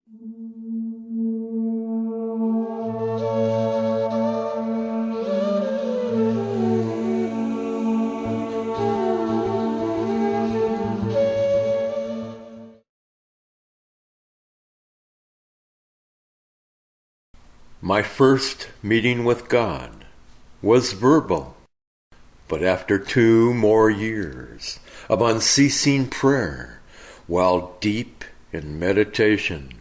My first meeting with God was verbal, but after 2 more years of unceasing prayer while deep in meditation,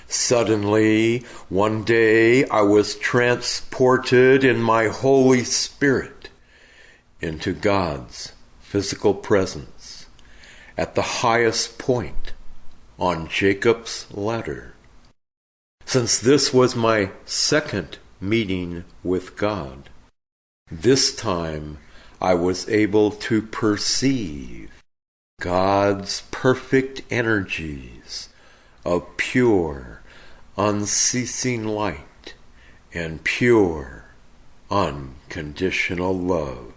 suddenly one day I was transported in my Holy Spirit into God's physical presence at the highest point on Jacob's ladder. Since this was my second meeting with God, this time I was able to perceive God's perfect energies of pure, unceasing light and pure, unconditional love.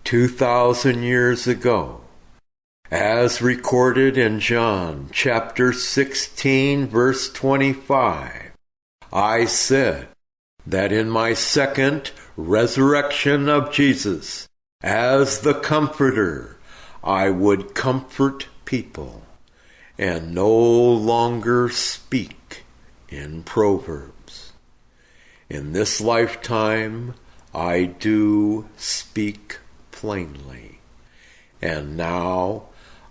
2,000 years ago, as recorded in John chapter 16, verse 25, I said that in my second resurrection of Jesus, as the Comforter, I would comfort people and no longer speak in proverbs. In this lifetime, I do speak plainly, and now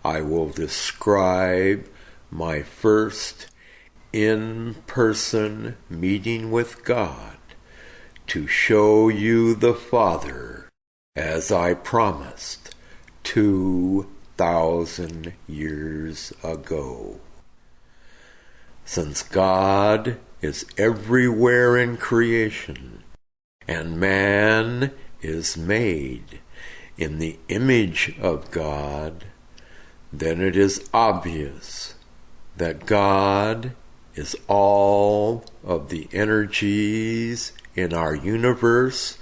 I will describe my first in-person meeting with God to show you the Father as I promised 2,000 years ago. Since God is everywhere in creation and man is made in the image of God, then it is obvious that God is all of the energies in our universe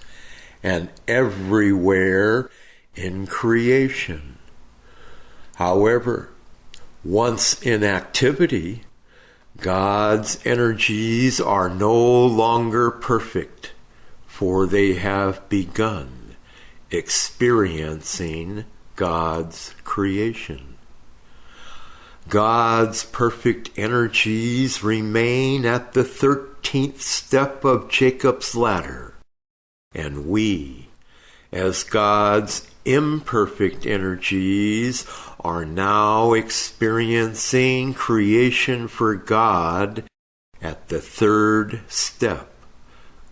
and everywhere in creation. However, once in activity, God's energies are no longer perfect, for they have begun experiencing God's creation. God's perfect energies remain at the 13th step of Jacob's ladder, and we, as God's imperfect energies, are now experiencing creation for God at the 3rd step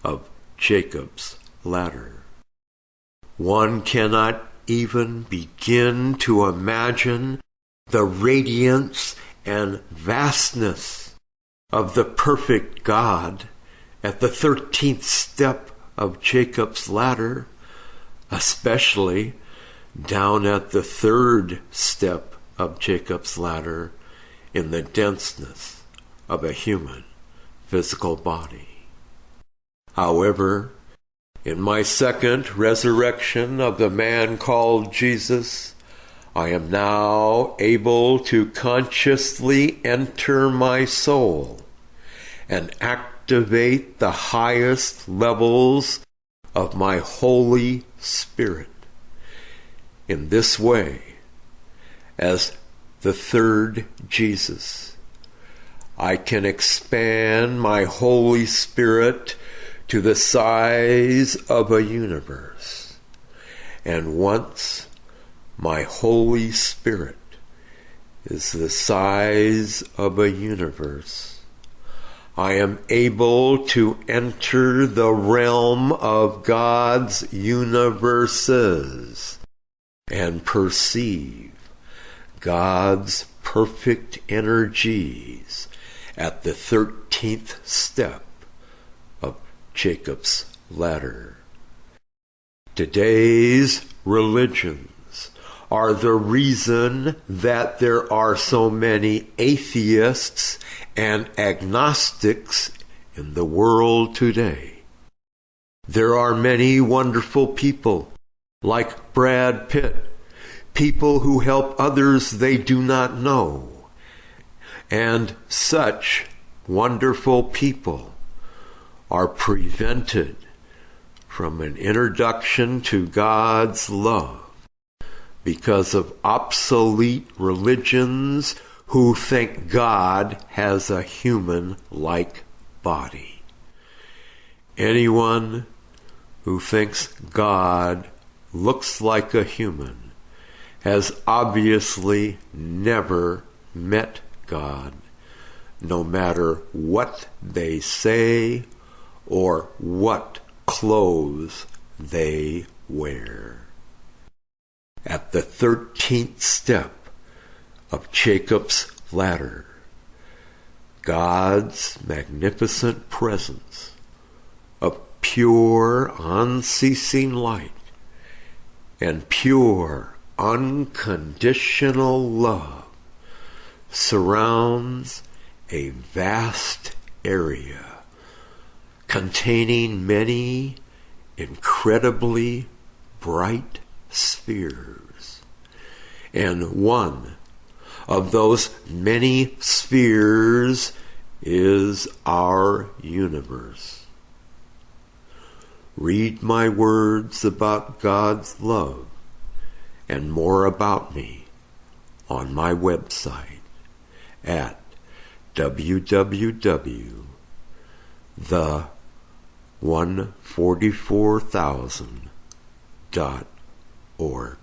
of Jacob's ladder. One cannot even begin to imagine the radiance and vastness of the perfect God at the 13th step of Jacob's ladder, especially down at the 3rd step of Jacob's ladder in the denseness of a human physical body. However, in my second resurrection of the man called Jesus, I am now able to consciously enter my soul and activate the highest levels of my Holy Spirit. In this way, as the 3rd Jesus, I can expand my Holy Spirit to the size of a universe. And once my Holy Spirit is the size of a universe, I am able to enter the realm of God's universes and perceive God's perfect energies at the 13th step of Jacob's ladder. Today's religions are the reason that there are so many atheists and agnostics in the world today. There are many wonderful people like Brad Pitt, people who help others they do not know, And such wonderful people are prevented from an introduction to God's love because of obsolete religions who think God has a human-like body. Anyone who thinks God looks like a human has obviously never met God, no matter what they say or what clothes they wear. At the 13th step of Jacob's ladder, God's magnificent presence of pure, unceasing light and pure, unconditional love surrounds a vast area containing many incredibly bright spheres. And one of those many spheres is our universe. Read my words about God's love and more about me on my website at www.the144,000.org.